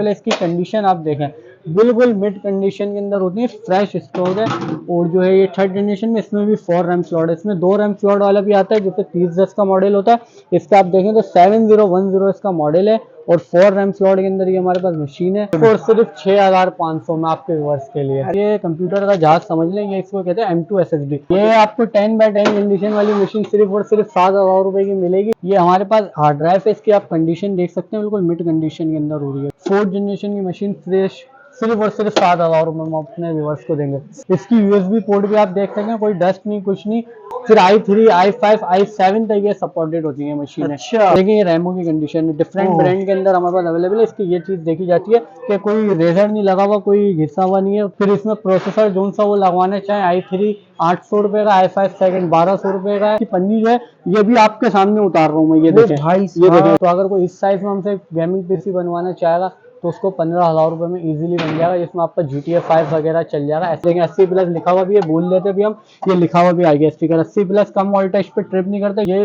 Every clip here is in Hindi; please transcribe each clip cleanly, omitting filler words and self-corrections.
पहले इसकी कंडीशन आप देखें, बिल्कुल मिड कंडीशन के अंदर होती है, फ्रेश स्टॉक है। और जो है ये थर्ड जनरेशन में, इसमें भी 4 रैम स्लॉट है, इसमें 2 रैम स्लॉट वाला भी आता है जैसे 3010 का मॉडल होता है। इसका आप देखें तो 7010 इसका मॉडल है और 4 रैम स्लॉट के अंदर ये हमारे पास मशीन है और सिर्फ 6500 में आपके व्यूअर्स के लिए। ये कंप्यूटर का जहाज समझ लें, ये इसको कहते हैं M2 SSD। ये आपको 10x10 कंडीशन वाली मशीन सिर्फ और सिर्फ 7000 रुपए की मिलेगी। ये हमारे पास हार्ड ड्राइव है, इसकी आप कंडीशन देख सकते हैं, बिल्कुल मिड कंडीशन के अंदर हो रही है। 4th जनरेशन की मशीन फ्रेश सिर्फ और सिर्फ 7000 रुपए में अपने व्यूअर्स को देंगे। इसकी USB पोर्ट भी आप देख सकते हैं, कोई डस्ट नहीं कुछ नहीं। फिर i3, i5, i7 तक ये सपोर्टेड होती है मशीन। अच्छा। लेकिन ये रैमो की कंडीशन है, डिफरेंट ब्रांड के अंदर हमारे पास अवेलेबल है। इसकी ये चीज देखी जाती है कि कोई रेजर नहीं लगा हुआ, कोई घिसा हुआ नहीं है। फिर इसमें प्रोसेसर जो सा वो लगवाना चाहे, i3 800 रुपए का, i5 सेकंड 1200 रुपए का। पन्नी जो है ये भी आपके सामने उतार रहा हूँ मैं, ये देखें भाई, ये देखें। तो अगर कोई इस साइज में हमसे गेमिंग पीसी बनवाना चाहेगा तो उसको 15,000 रुपए में इजीली बन जाएगा, जिसमें आपका GTA 5 वगैरह चल जाएगा। ऐसे 80+ लिखा हुआ भी है, भूल लेते भी हम, ये लिखा हुआ भी आ गया स्टिकर। 80+ कम वोल्टेज पे ट्रिप नहीं करते। ये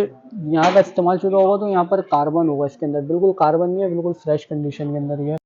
यहाँ का इस्तेमाल शुरू होगा तो यहाँ पर कार्बन होगा इसके अंदर, बिल्कुल कार्बन नहीं है, बिल्कुल फ्रेश कंडीशन के अंदर ये।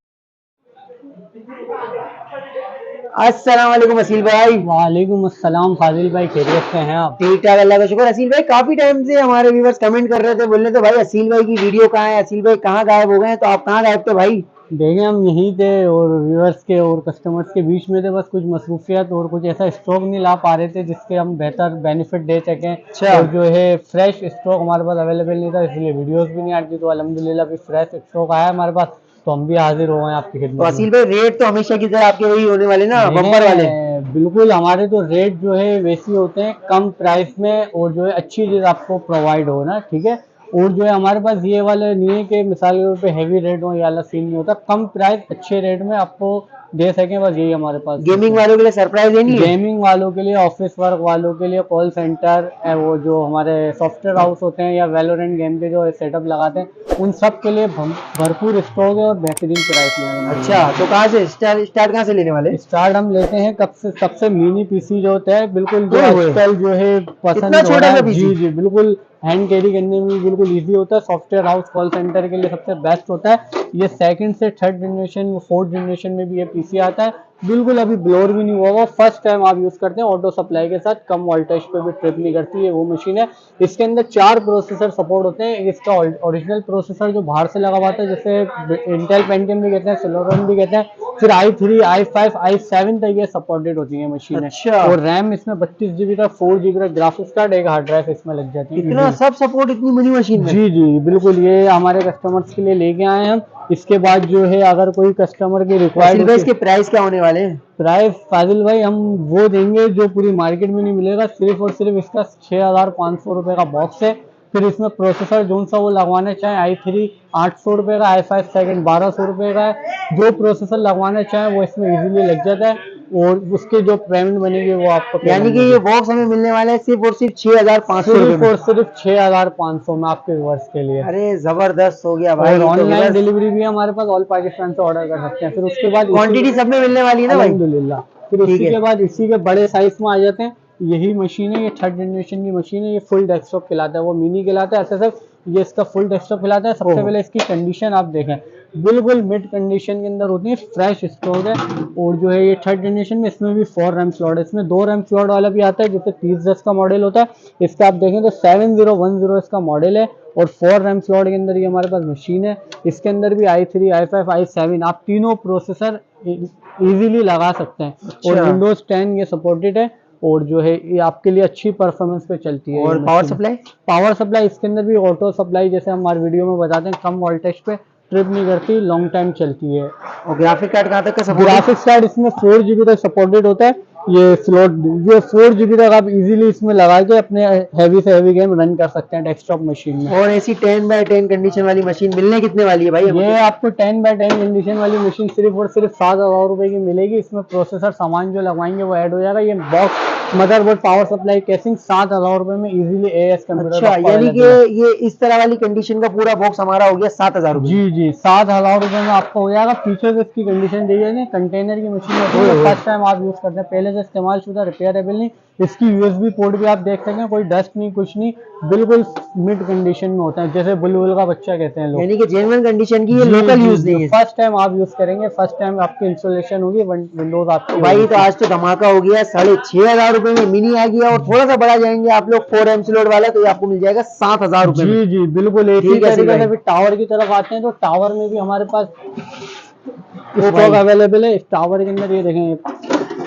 अस्सलाम वालेकुम असील भाई। वालेकुम अस्सलाम फाजिल भाई, खैरियत से हैं आप? ठीक ठाक, अल्लाह का शुक्र। असील भाई काफी टाइम से हमारे व्यूअर्स कमेंट कर रहे थे, बोल रहे थे भाई असील भाई की वीडियो कहाँ है, असील भाई कहाँ गायब हो गए हैं। तो आप कहाँ गायब थे भाई? देखें हम यहीं थे और व्यूअर्स के और कस्टमर्स के बीच में थे, बस कुछ मसरूफियत और कुछ ऐसा स्टॉक नहीं ला पा रहे थे जिसके हम बेहतर बेनिफिट दे सकें। अच्छा। और जो है फ्रेश स्टॉक हमारे पास अवेलेबल नहीं था, इसलिए वीडियोस भी नहीं आती। तो अल्हम्दुलिल्लाह भी फ्रेश स्टॉक आया हमारे पास, तो हम भी हाजिर हो गए आपकी खिदमत में। असील भाई रेट तो हमेशा की तरह आपके वही होने वाले ना, बम्पर वाले? बिल्कुल, हमारे तो रेट जो है वैसे होते हैं, कम प्राइस में और जो है अच्छी चीज़ आपको प्रोवाइड हो ना, ठीक है। और जो है हमारे पास ये वाले नहीं है कि मिसाल के तौर पे हैवी रेट हो, ये वाला सीन नहीं होता। कम प्राइस अच्छे रेट में आपको दे सकें, बस यही हमारे पास। गेमिंग वालों के लिए सरप्राइज है नहीं? गेमिंग वालों के लिए, ऑफिस वर्क वालों के लिए, कॉल सेंटर, वो जो हमारे सॉफ्टवेयर हाउस होते हैं या वैलोरेंट गेम के जो सेटअप लगाते हैं, उन सब के लिए भरपूर स्टॉक है और बेहतरीन प्राइस में। अच्छा, तो कहाँ से स्टार्ट कहाँ से लेने वाले? स्टार्ट हम लेते हैं कब से, सबसे मिनी पीसी जो होता है, बिल्कुल जो आजकल जो है पसंद हो रहा है। जी जी, बिल्कुल हैंड कैरी करने में बिल्कुल इजी होता है। सॉफ्टवेयर हाउस, कॉल सेंटर के लिए सबसे बेस्ट होता है। ये सेकंड से थर्ड जनरेशन, 4th जनरेशन में भी ये पीसी आता है, बिल्कुल अभी ब्लोर भी नहीं हुआ हुआ, फर्स्ट टाइम आप यूज करते हैं। ऑटो सप्लाई के साथ, कम वोल्टेज पे भी ट्रिप नहीं करती है, वो मशीन है। इसके अंदर 4 प्रोसेसर सपोर्ट होते हैं। इसका ओरिजिनल प्रोसेसर जो बाहर से लगा हुआ था, जैसे इंटेल पेंटियम भी कहते हैं, सिलोरन भी कहते हैं। फिर i3, i5, i7 तक ये सपोर्टेड होती है मशीन। अच्छा। और रैम इसमें 32 GB का, 4 GB का ग्राफिक्स कार्ड, एक हार्ड ड्राइव इसमें लग जाती है। इतना सब सपोर्ट इतनी बड़ी मशीन में? जी जी बिल्कुल, ये हमारे कस्टमर्स के लिए लेके आए हैं हम। इसके बाद जो है अगर कोई कस्टमर की रिक्वायर्ड, इसके प्राइस क्या होने वाले हैं? प्राइस फाजिल भाई हम वो देंगे जो पूरी मार्केट में नहीं मिलेगा। सिर्फ और सिर्फ इसका 6500 रुपए का बॉक्स है। फिर इसमें प्रोसेसर जो सा वो लगवाना चाहे, i3 800 रुपए का, i5 सेकंड 1200 रुपए का है। जो प्रोसेसर लगवाना चाहे वो इसमें इजीली लग जाता है और उसके जो पेमेंट बनेगी वो आपको, यानी कि ये बॉक्स हमें मिलने वाला है सिर्फ और सिर्फ 6500 रुपए और सिर्फ 6500 में आपके व्यूअर्स के लिए। अरे जबरदस्त हो गया भाई। ऑनलाइन डिलीवरी भी है हमारे पास, ऑल पाकिस्तान से ऑर्डर कर सकते हैं। फिर उसके बाद क्वांटिटी सब में मिलने वाली है ना भाई? अल्हम्दुलिल्लाह। फिर उसी के बाद इसी के बड़े साइज में आ जाते हैं। यही मशीन है, ये थर्ड जनरेशन की मशीन है। ये फुल डेस्कटॉप खिलाता है, वो मिनी खिलाता है, ऐसे सब ये इसका फुल डेस्कटॉप खिलाता है। सबसे पहले इसकी कंडीशन आप देखें, बिल्कुल मिड कंडीशन के अंदर होती है, फ्रेश स्टॉक है। और जो है ये थर्ड जनरेशन में, इसमें भी 4 रैम स्लॉट है, इसमें 2 रैम स्लॉट वाला भी आता है जैसे 3010 का मॉडल होता है। इसका आप देखें तो 7010 इसका मॉडल है और 4 रैम स्लॉट के अंदर ये हमारे पास मशीन है। इसके अंदर भी i3, i5, i7 आप तीनों प्रोसेसर इजीली लगा सकते हैं। अच्छा। और विंडोज 10 ये सपोर्टेड है और जो है ये आपके लिए अच्छी परफॉर्मेंस पे चलती है। और पावर सप्लाई इसके अंदर भी ऑटो सप्लाई, जैसे हम हमारे वीडियो में बताते हैं, कम वोल्टेज पे ट्रिप नहीं करती, लॉन्ग टाइम चलती है। और ग्राफिक कार्ड कहाँ तक का सपोर्ट? ग्राफिक्स कार्ड इसमें 4 GB तक सपोर्टेड होता है। ये स्लॉट, ये 4 GB तक आप इजीली इसमें लगा के अपने हैवी से हैवी गेम रन कर सकते हैं डेस्कटॉप मशीन में। और ऐसी 10x10 कंडीशन वाली मशीन मिलने कितने वाली है भाई? ये आपको 10x10 कंडीशन वाली मशीन सिर्फ और सिर्फ 7000 रुपए की मिलेगी। इसमें प्रोसेसर सामान जो लगवाएंगे वो ऐड हो जाएगा। ये box motherboard, power supply, casing 7,000 रुपए में इजीली एएस कंप्यूटर। अच्छा, यानी कि ये इस तरह वाली कंडीशन का पूरा बॉक्स हमारा हो गया 7,000 रुपए। जी जी 7,000 रुपए में आपको हो जाएगा। पीछे से इसकी कंडीशन दी है, कंटेनर की मशीन होती है, फर्स्ट टाइम आप यूज करते हैं, पहले से इस्तेमाल शुदा, रिपेयरेबल नहीं। इसकी यूएसबी पोर्ट भी आप देख सकते हैं, कोई डस्ट नहीं, कुछ नहीं, बिल्कुल मिड कंडीशन में होता है, जैसे बुलबुल का बच्चा कहते हैं लोग, यानी कि जेन्युइन कंडीशन की, ये लोकल यूज नहीं है। फर्स्ट टाइम आप यूज करेंगे, फर्स्ट टाइम आपकी इंस्टॉलेशन होगी विंडोज आपकी। भाई तो आज तो धमाका हो गया, 6,500 रुपए में मिनी आ गया, और थोड़ा सा बड़ा जाएंगे आप लोग 4 एमसी लोड वाला, तो ये आपको मिल जाएगा 7,000 रुपए में। जी जी बिल्कुल। इसी तरीके से टावर की तरफ आते हैं, तो टावर में भी हमारे पास स्टॉक अवेलेबल है। इस टावर के अंदर ये देखें,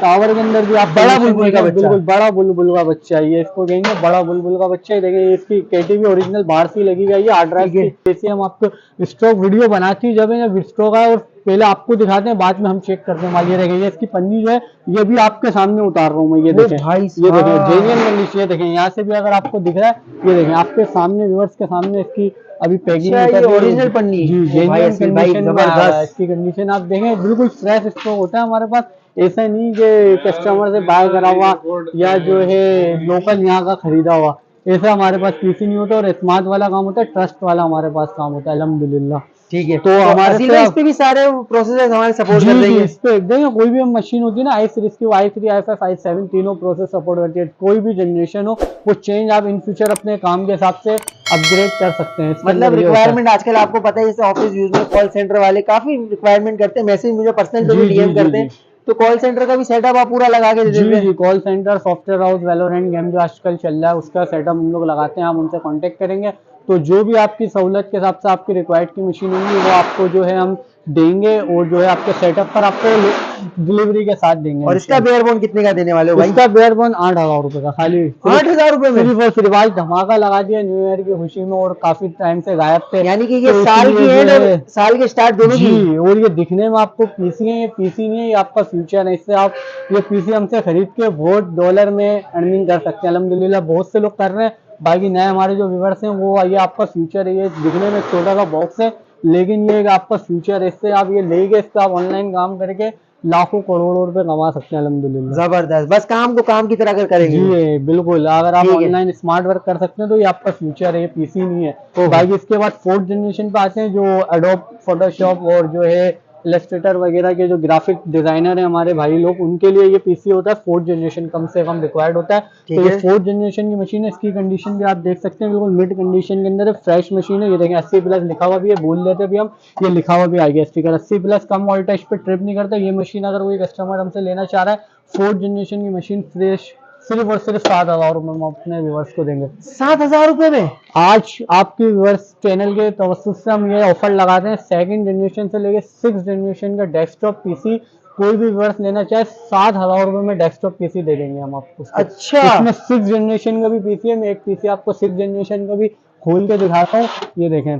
टावर के अंदर भी आप बड़ा बुलबुल का बच्चा, बिल्कुल बड़ा बुलबुल का बच्चा, ये इसको कहेंगे बड़ा बुलबुल का बच्चा। देखें इसकी केटीवी ओरिजिनल बाहर से लगी हुई है, हार्ड ड्राइव की। जैसे हम आपको स्टॉक वीडियो बनाती जब है जब स्टॉक है, और पहले आपको दिखाते हैं, बाद में हम चेक करते हैं माल। ये देखेंगे इसकी पन्नी जो है, ये भी आपके सामने उतार रहा हूँ मैं, ये देखें, ये देखें जेन्युइन कंडीशन। ये देखें यहाँ से भी अगर आपको दिख रहा है, ये देखें आपके सामने, व्यूअर्स के सामने इसकी अभी पैकिंग ओरिजिनल पन्नी, जेन्युइन कंडीशन में इसकी कंडीशन आप देखें, बिल्कुल फ्रेश स्टॉक होता है हमारे पास। ऐसा नहीं कि कस्टमर से बाय करा हुआ या जो है लोकल यहाँ का खरीदा हुआ, ऐसा हमारे पास पीसी नहीं होता। और स्मार्ट वाला काम होता है, ट्रस्ट वाला हमारे पास काम होता है, अल्हम्दुलिल्लाह। ठीक है, तो हमारे इस पे भी सारे प्रोसेसर हमारे सपोर्ट कर रही है। इस पे देखिए, कोई भी मशीन होती है ना, i3 की, i3 i5 i7 तीनों प्रोसेस सपोर्ट करती है। कोई भी जनरेशन हो, वो चेंज आप इन फ्यूचर अपने काम के हिसाब से अपग्रेड कर सकते हैं। मतलब रिक्वायरमेंट आजकल आपको पता है, जैसे ऑफिस यूज में कॉल सेंटर वाले काफी रिक्वायरमेंट करते हैं, मैसेज मुझे पर्सनल पे भी डीएम करते हैं, तो कॉल सेंटर का भी सेटअप आप पूरा लगा के दे देते हैं। जी, call centre, software house, Valorant game जो आजकल चल रहा है, उसका सेटअप हम लोग लगाते हैं। आप उनसे कांटेक्ट करेंगे तो जो भी आपकी सहूलत के हिसाब से आपकी रिक्वायर्ड की मशीन होगी, वो आपको जो है हम देंगे, और जो है आपके सेटअप पर आपको डिलीवरी के साथ देंगे। और इसका बेयर बोन कितने का देने वाले हो भाई? इसका बेयर बोन 8,000 रुपए का, खाली 8,000 रुपए में सिर्फ और सिर्फ। आज धमाका लगा दिया न्यू ईयर की खुशी में, और काफी टाइम से गायब थे, यानी कि ये साल की एंड और साल के स्टार्ट दोनों की। और ये दिखने में आपको पीसी है, ये पीसी नहीं है, ये आपका फ्यूचर है। इससे आप ये पीसी हमसे खरीद के बहुत डॉलर में अर्निंग कर सकते हैं, अल्हम्दुलिल्लाह बहुत से लोग कर रहे हैं। बाकी नए हमारे जो व्यूअर्स हैं, वो ये आपका फ्यूचर है। ये दिखने में छोटा सा बॉक्स है, लेकिन ये आपका फ्यूचर है। इससे आप ये लेके, इससे आप ऑनलाइन काम करके लाखों करोड़ों रुपए कमा सकते हैं, अल्हम्दुलिल्लाह। जबरदस्त, बस काम को काम की तरह अगर करेंगे। जी बिल्कुल, अगर आप ऑनलाइन स्मार्ट वर्क कर सकते हैं तो ये आपका फ्यूचर है, ये पीसी नहीं है। बाकी इसके बाद 4th जनरेशन पे आते हैं, जो एडोब फोटोशॉप और जो है इलस्ट्रेटर वगैरह के जो ग्राफिक डिजाइनर हैं हमारे भाई लोग, उनके लिए ये पीसी होता है 4th जनरेशन कम से कम रिक्वायर्ड होता है। तो ये 4th जनरेशन की मशीन है। इसकी कंडीशन भी आप देख सकते हैं, बिल्कुल मिड कंडीशन के अंदर है, फ्रेश मशीन है। ये देखें 80+ लिखा हुआ भी है, भूल लेते भी हम, ये लिखा हुआ भी आ गया स्टिकर। 80+ कम वोल्टेज पे ट्रिप नहीं करता। ये मशीन अगर कोई कस्टमर हमसे लेना चाह रहा है, 4th जनरेशन की मशीन फ्रेश, सिर्फ और सिर्फ 7,000 रुपए में अपने व्यूअर्स को देंगे। 7,000 रुपए में आज आपके व्यूअर्स चैनल के तवज्जुह से हम ये ऑफर लगाते हैं। 2nd जनरेशन से लेके 6th जनरेशन का डेस्कटॉप पीसी कोई भी व्यूअर्स लेना चाहे, 7,000 रुपए में डेस्कटॉप पीसी दे देंगे हम आपको। अच्छा, इसमें 6th जनरेशन का भी पीसी है। मैं एक पीसी आपको 6th जनरेशन का भी खोल के दिखाता हूँ। ये देखें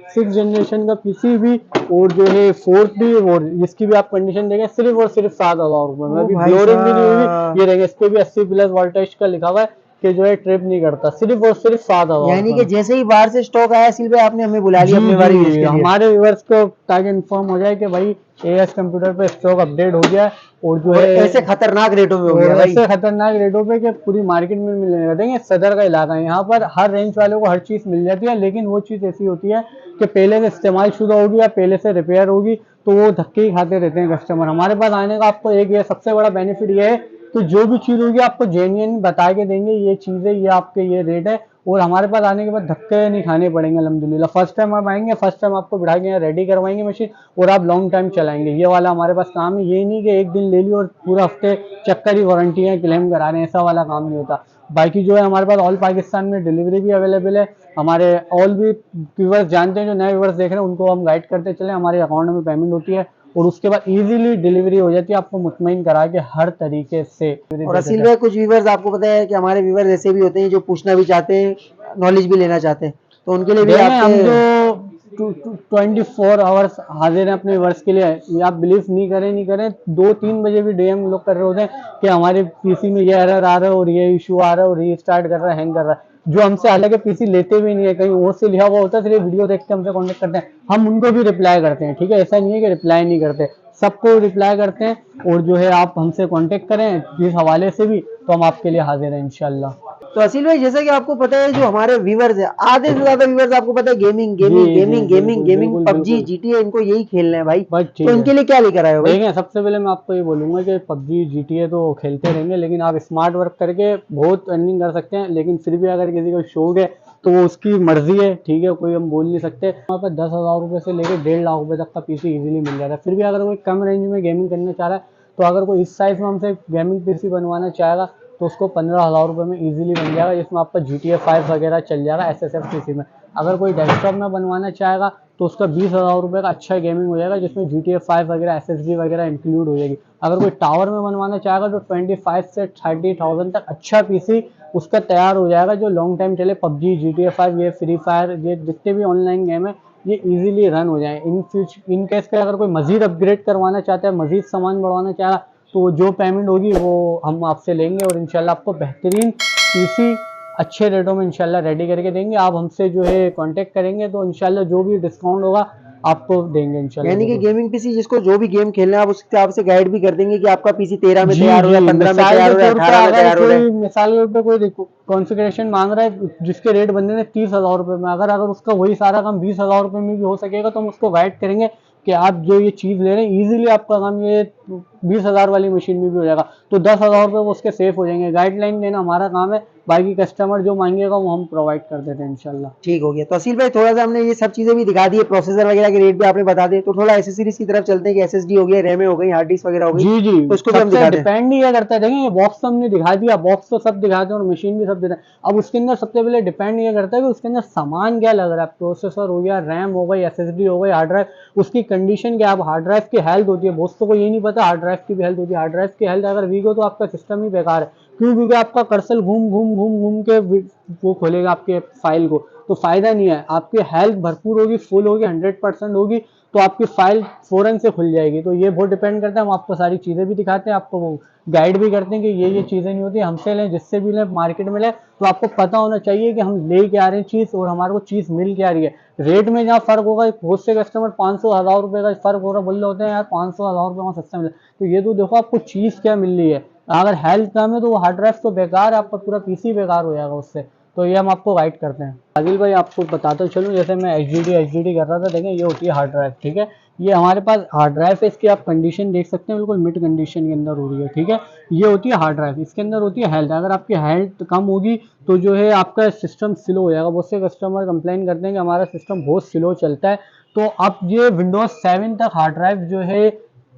6th जनरेशन का पीसी भी, और जो है 4th भी, और इसकी भी आप कंडीशन देखें, सिर्फ और सिर्फ 7,000 रुपए में। अभी ब्लोरिंग भी नहीं हुई। ये देखें, इस पे भी 80+ वोल्टेज का लिखा हुआ है कि जो है ट्रिप नहीं करता, सिर्फ और सिर्फ 7,000। यानी कि जैसे ही बाहर से स्टॉक आया सिल पे आपने हमें बुला लिया अपने बारे में, हमारे व्यूअर्स को ताकि इन्फॉर्म हो जाए कि भाई एएस कंप्यूटर पे स्टॉक अपडेट हो गया, और जो है ऐसे खतरनाक रेटों में हो गया भाई, ऐसे खतरनाक रेटों पे कि पूरी मार्केट में मिलने लगा। देंगे सदर का इलाका है, यहाँ पर हर रेंज वालों को हर चीज मिल जाती है, लेकिन वो चीज ऐसी होती है कि पहले से इस्तेमाल शुदा होगी या पहले से रिपेयर होगी, तो वो धक्के ही खाते रहते हैं कस्टमर। हमारे पास आने का आपको एक ये सबसे बड़ा बेनिफिट ये है कि जो भी चीज होगी आपको जेन्युइन बता के देंगे, ये चीज है, ये आपके ये रेट है, और हमारे पास आने के बाद धक्के नहीं खाने पड़ेंगे अल्हम्दुलिल्लाह। फर्स्ट टाइम आप आएंगे, फर्स्ट टाइम आपको बिठा के यहाँ रेडी करवाएंगे मशीन, और आप लॉन्ग टाइम चलाएंगे। ये वाला हमारे पास काम है। ये नहीं कि एक दिन ले ली और पूरा हफ्ते चक्कर ही वारंटियाँ क्लेम करा रहे हैं, ऐसा वाला काम नहीं होता। बाकी जो है हमारे पास ऑल पाकिस्तान में डिलीवरी भी अवेलेबल है। हमारे ऑल भी व्यूअर्स जानते हैं, जो नए व्यूअर्स देख रहे हैं उनको हम गाइड करते चले। हमारे अकाउंट में पेमेंट होती है, और उसके बाद इजीली डिलीवरी हो जाती है, आपको मुतमईन करा के हर तरीके से। और असील भाई, कुछ व्यूअर्स आपको पता है कि हमारे व्यूअर्स ऐसे भी होते हैं जो पूछना भी चाहते हैं, नॉलेज भी लेना चाहते हैं, तो उनके लिए भी हम जो 24 आवर्स हाजिर हैं अपने व्यूअर्स के लिए। आप बिलीव नहीं करें 2-3 बजे भी डीएम लोग कर रहे होते हैं कि हमारे पीसी में ये एरर आ रहा है और ये इशू आ रहा है और रीस्टार्ट कर रहा है, हैंग कर रहा है। जो हमसे हालांकि पीसी लेते भी नहीं है, कहीं और से लिखा हुआ होता है, सिर्फ वीडियो देख के हमसे कांटेक्ट करते हैं, हम उनको भी रिप्लाई करते हैं। ठीक है, ऐसा नहीं है कि रिप्लाई नहीं करते, सबको रिप्लाई करते हैं। और जो है आप हमसे कांटेक्ट करें जिस हवाले से भी, तो हम आपके लिए हाजिर हैं इंशाल्लाह। तो असील भाई, जैसा कि आपको पता है, जो हमारे व्यूवर्स है, आधे से ज्यादा व्यूवर्स आपको पता है गेमिंग जी गेमिंग जी गेमिंग गेमिंग बिल्कुल गेमिंग बिल्कुल पबजी बिल्कुल। जीटीए, इनको यही खेलना है भाई। बस तो ठीक इनके है, लिए क्या लेकर आए हो भाई? देखें सबसे पहले मैं आपको ये बोलूंगा कि पबजी जीटीए तो खेलते रहेंगे, लेकिन आप स्मार्ट वर्क करके बहुत अर्निंग कर सकते हैं। लेकिन फिर भी अगर किसी को शौक है तो वो उसकी मर्जी है, ठीक है, कोई हम बोल नहीं सकते। वहाँ पर 10,000 रुपये से लेकर 1.5 लाख रुपये तक का पीसी इजीली मिल जाता है। फिर भी अगर कोई कम रेंज में गेमिंग करना चाह रहा है, तो अगर कोई इस साइज में हमसे गेमिंग पीसी बनवाना चाहेगा तो उसको 15,000 रुपये में इजीली बन जाएगा, जिसमें आपका GTA 5 वगैरह चल जाएगा SSF पीसी में। अगर कोई डेस्कटॉप में बनवाना चाहेगा तो उसका 20,000 रुपये का अच्छा गेमिंग हो जाएगा, जिसमें GTA 5 वगैरह SSD वगैरह इंक्लूड हो जाएगी। अगर कोई टावर में बनवाना चाहेगा तो 25 से 30,000 तक अच्छा पीसी उसका तैयार हो जाएगा, जो लॉन्ग टाइम चले। पबजी GTA 5 ये फ्री फायर ये जितने भी ऑनलाइन गेम है ये इजीली रन हो जाए। इन केस पे अगर कोई मजीद अपग्रेड करवाना चाहता है, मजीद सामान बढ़वाना चाह रहा, तो जो पेमेंट होगी वो हम आपसे लेंगे और इंशाल्लाह आपको बेहतरीन पीसी अच्छे रेटों में इंशाल्लाह रेडी करके देंगे। आप हमसे जो है कांटेक्ट करेंगे तो इंशाल्लाह जो भी डिस्काउंट होगा आपको देंगे इंशाल्लाह यानी कि जरूर। गेमिंग पीसी जिसको जो भी गेम खेलना है, आप उसके आपसे गाइड भी कर देंगे कि आपका पीसी 13 में जी तैयार हो जी, रहा है, 15 में मिसाल तैयार के हो रहा है, तौर पे 18 में अगर तैयार हो रहा है। कोई मिसाल के तौर पे कोई कॉन्फ़िगरेशन मांग रहा है जिसके रेट बनने में 30,000 रुपये में, अगर अगर उसका वही सारा काम 20,000 रुपये में भी हो सकेगा तो हम उसको गाइड करेंगे कि आप जो ये चीज़ ले रहे हैं इजीली आपका काम ये 20,000 वाली मशीन में भी हो जाएगा, तो 10,000 रुपये वो उसके सेफ हो जाएंगे। गाइडलाइन देना हमारा काम है, बाकी कस्टमर जो मांगेगा वो हम प्रोवाइड कर देते हैं इंशाल्लाह। ठीक हो गया। तो असील भाई, थोड़ा सा हमने ये सब चीजें भी दिखा दी है, प्रोसेसर वगैरह के रेट भी आपने बता दिए, तो थोड़ा एसेसरीज की तरफ चलते हैं कि एसएसडी हो गया, रैम हो गई, हार्ड डिस्क वगैरह हो गई, जी जी, तो इसको भी हम सबसे दिखाते हैं। डिपेंड ये करता है, देखें ये बॉक्स तो हमने दिखा दिया, बॉक्स तो सब दिखाते हैं और मशीन भी सब देते हैं। अब उसके अंदर सबसे पहले डिपेंड ये करता है कि उसके अंदर सामान क्या लग रहा है, प्रोसेसर हो गया, रैम हो गई, एसएसडी हो गई, हार्ड ड्राइव, उसकी कंडीशन क्या। अब हार्ड ड्राइव की हेल्थ होती है, दोस्तों को ये नहीं पता हार्ड ड्राइव की भी हेल्थ होती है। हार्ड ड्राइव की हेल्थ अगर वीक हो तो आपका सिस्टम ही बेकार है। क्यों? क्योंकि आपका कर्सर घूम घूम घूम घूम के वो खोलेगा आपके फाइल को, तो फायदा नहीं है। आपकी हेल्थ भरपूर होगी, फुल होगी, 100% होगी, तो आपकी फाइल फौरन से खुल जाएगी। तो ये बहुत डिपेंड करता है, हम आपको सारी चीज़ें भी दिखाते हैं, आपको वो गाइड भी करते हैं कि ये चीज़ें नहीं होती। हमसे लें, जिससे भी लें, मार्केट में लें, तो आपको पता होना चाहिए कि हम ले क्या रहे हैं चीज़ और हमारे को चीज़ मिल क्या रही है। रेट में जहाँ फ़र्क होगा, बहुत से कस्टमर 500,000 रुपये का फ़र्क हो रहा है, बोल रहे होते हैं यार 500,000 रुपये में सस्ता मिला, तो ये तो देखो आपको चीज़ क्या मिल रही है। अगर हेल्थ कम है तो वो हार्ड ड्राइव तो बेकार है, आपका पूरा पीसी बेकार हो जाएगा उससे। तो ये हम आपको गाइड करते हैं। आदिल भाई आपको बताता चलूँ, जैसे मैं एचडीडी कर रहा था, देखें ये होती है हार्ड ड्राइव, ठीक है। ये हमारे पास हार्ड ड्राइव है, इसकी आप कंडीशन देख सकते हैं, बिल्कुल मिड कंडीशन के अंदर हो रही है, ठीक है। ये होती है हार्ड ड्राइव, इसके अंदर होती है हेल्थ। अगर आपकी हेल्थ कम होगी तो जो है आपका सिस्टम स्लो हो जाएगा। बहुत से कस्टमर कंप्लेन करते हैं कि हमारा सिस्टम बहुत स्लो चलता है। तो अब ये विंडोज 7 तक हार्ड ड्राइव जो है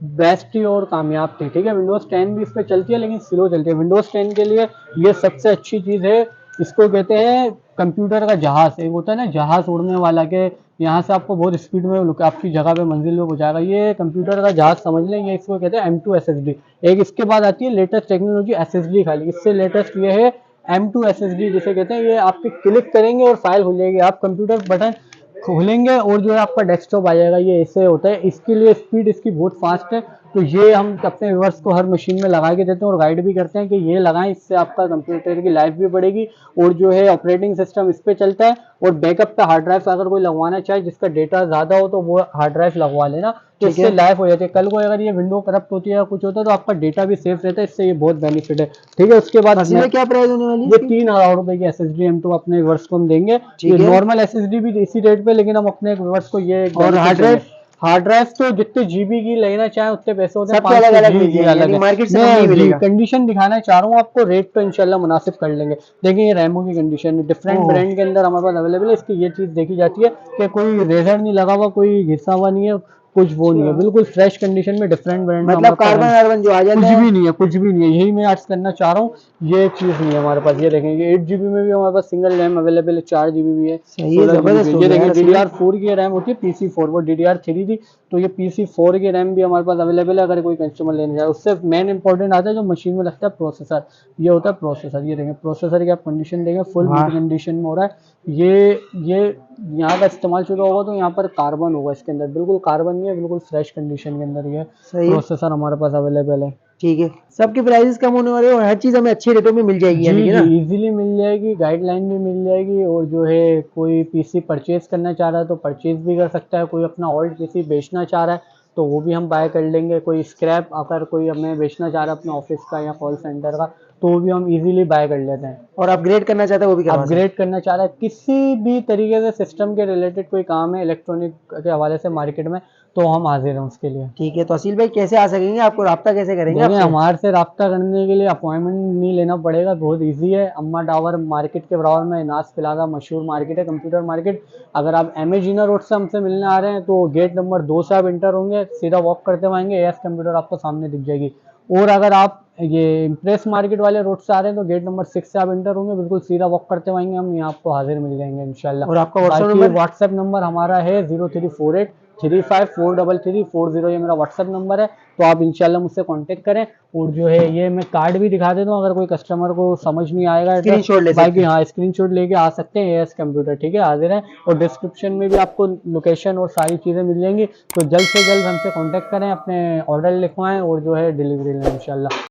बेस्ट थी और कामयाब थी, ठीक है। विंडोज 10 भी इस पर चलती है लेकिन स्लो चलती है। विंडोज 10 के लिए ये सबसे अच्छी चीज़ है। इसको कहते हैं कंप्यूटर का जहाज। एक होता है ना जहाज उड़ने वाला, के यहाँ से आपको बहुत स्पीड में आपकी जगह पे मंजिल में पहुंचाएगा, ये कंप्यूटर का जहाज समझ लें। ये इसको कहते हैं M2 SSD। एक इसके बाद आती है लेटेस्ट टेक्नोलॉजी SSD खाली, इससे लेटेस्ट ये है M2 SSD जिसे कहते हैं। ये आपके क्लिक करेंगे और फाइल खुल जाएगी, आप कंप्यूटर बटन खोलेंगे और जो है आपका डेस्कटॉप आ जाएगा। ये ऐसे होता है, इसके लिए स्पीड इसकी बहुत फास्ट है। तो ये हम अपने व्यूअर्स को हर मशीन में लगा के देते हैं और गाइड भी करते हैं कि ये लगाएं, इससे आपका कंप्यूटर की लाइफ भी बढ़ेगी और जो है ऑपरेटिंग सिस्टम इस पे चलता है। और बैकअप पे हार्ड ड्राइव अगर कोई लगवाना चाहे जिसका डेटा ज़्यादा हो तो वो हार्ड ड्राइव लगवा लेना, तो ठीक इससे है। लाइफ हो जाती है। कल को अगर ये विंडो करप्ट होती है या कुछ होता है तो आपका डेटा भी सेफ रहता है, इससे ये बहुत बेनिफिट है, ठीक है। उसके बाद असील भाई, क्या प्राइस होने वाली है ये इसकी? 3,000 रुपए की SSD M2 अपने व्यूअर्स को हम देंगे। ये ठीक है। नॉर्मल SSD भी इसी रेट पे, लेकिन हम अपने व्यूअर्स को ये और हार्ड ड्राइव? हार्ड ड्राइव तो जितने जीबी की लेना चाहे उतने पैसे होते हैं, सबके अलग 500 अलग जी मिल जी जाएंगे, अलग यानी है। मार्केट से कम मैं नहीं जी मिलेगा। कंडीशन दिखाना चाह रहा हूँ आपको, रेट तो इंशाल्लाह मुनासिब कर लेंगे। देखिए ये रैमो की कंडीशन है, डिफरेंट ओह, ब्रांड के अंदर हमारे पास अवेलेबल है। इसकी ये चीज़ देखी जाती है कि कोई रेजर नहीं लगा हुआ, कोई घिसा हुआ नहीं है, कुछ वो नहीं है, बिल्कुल फ्रेश कंडीशन में डिफरेंट ब्रांड में मतलब हमारे पास कार्बन कार्बन जो आ कुछ जाता है। भी नहीं है, कुछ भी नहीं है, यही मैं आज करना चाह रहा हूँ। ये चीज़ नहीं है हमारे पास। ये देखेंगे 8 GB में भी हमारे पास सिंगल रैम अवेलेबल है, 4 GB भी है, सही है, 16 GB जबरदस्त भी हो है। ये गया यार देखिए असील भाई। DDR4 की रैम होती है, PC4, वो DDR3 थी, तो ये PC4 की रैम भी हमारे पास अवेलेबल है अगर कोई कस्टमर लेने जाए। उससे मेन इंपॉर्टेंट आता है जो मशीन में लगता है प्रोसेसर, ये होता है प्रोसेसर। ये देखें प्रोसेसर की आप कंडीशन देखें, फुल वाह। मिड कंडीशन में हो रहा है। ये यहाँ का इस्तेमाल शुरू होगा तो यहाँ पर कार्बन होगा इसके अंदर, बिल्कुल कार्बन नहीं है, बिल्कुल फ्रेश कंडीशन के अंदर ये सही है। प्रोसेसर हमारे पास अवेलेबल है। ठीक है, सबके प्राइसेस कम होने वाले हैं और हर चीज हमें अच्छे रेटों में मिल जाएगी, यानी जी कि जी, ना। इजीली मिल जाएगी, गाइडलाइन भी मिल जाएगी। और जो है कोई पीसी परचेज करना चाह रहा है तो परचेज भी कर सकता है। कोई अपना ओल्ड पीसी बेचना चाह रहा है तो वो भी हम बाय कर लेंगे। कोई स्क्रैप अगर कोई हमें बेचना चाह रहा है अपने ऑफिस का या कॉल सेंटर का, तो भी हम इजीली बाय कर लेते हैं। और अपग्रेड करना चाहते हैं वो भी करवा सकते हैं। अपग्रेड करना चाह रहा है, किसी भी तरीके से सिस्टम के रिलेटेड कोई काम है इलेक्ट्रॉनिक के हवाले से मार्केट में, तो हम हाजिर हैं उसके लिए। ठीक है, तो असील भाई कैसे आ सकेंगे, आपको राब्ता कैसे करेंगे देखिए, आपसे? हमारे से रब्ता करने के लिए अपॉइंटमेंट नहीं लेना पड़ेगा, बहुत इजी है। अम्मा टावर मार्केट के बराबर में नास प्लाजा मशहूर मार्केट है, कंप्यूटर मार्केट। अगर आप एमेजीना रोड से हमसे मिलने आ रहे हैं तो गेट नंबर 2 से आप इंटर होंगे, सीधा वॉक करते हुए आएंगे, एएस कंप्यूटर आपको सामने दिख जाएगी। और अगर आप ये इम्प्रेस मार्केट वाले रोड से आ रहे हैं तो गेट नंबर 6 से आप इंटर होंगे, बिल्कुल सीधा वॉक करते हुए आएंगे, हम यहाँ आपको हाजिर मिल जाएंगे इंशाल्लाह। और आपका व्हाट्सएप बाकी नंबर? व्हाट्सएप नंबर हमारा है 034835433340, ये मेरा व्हाट्सएप नंबर है, तो आप इंशाल्लाह मुझसे कांटेक्ट करें। और जो है ये मैं कार्ड भी दिखा देता हूँ, अगर कोई कस्टमर को समझ नहीं आएगा स्क्रीनशॉट ले सकते बाकी हैं। हाँ स्क्रीनशॉट लेके आ सकते हैं, एएस कंप्यूटर, ठीक है, हाजिर है। और डिस्क्रिप्शन में भी आपको लोकेशन और सारी चीज़ें मिल जाएंगी, तो जल्द से जल्द हमसे कांटेक्ट करें, अपने ऑर्डर लिखवाएं और जो है डिलीवरी लें इंशाल्लाह।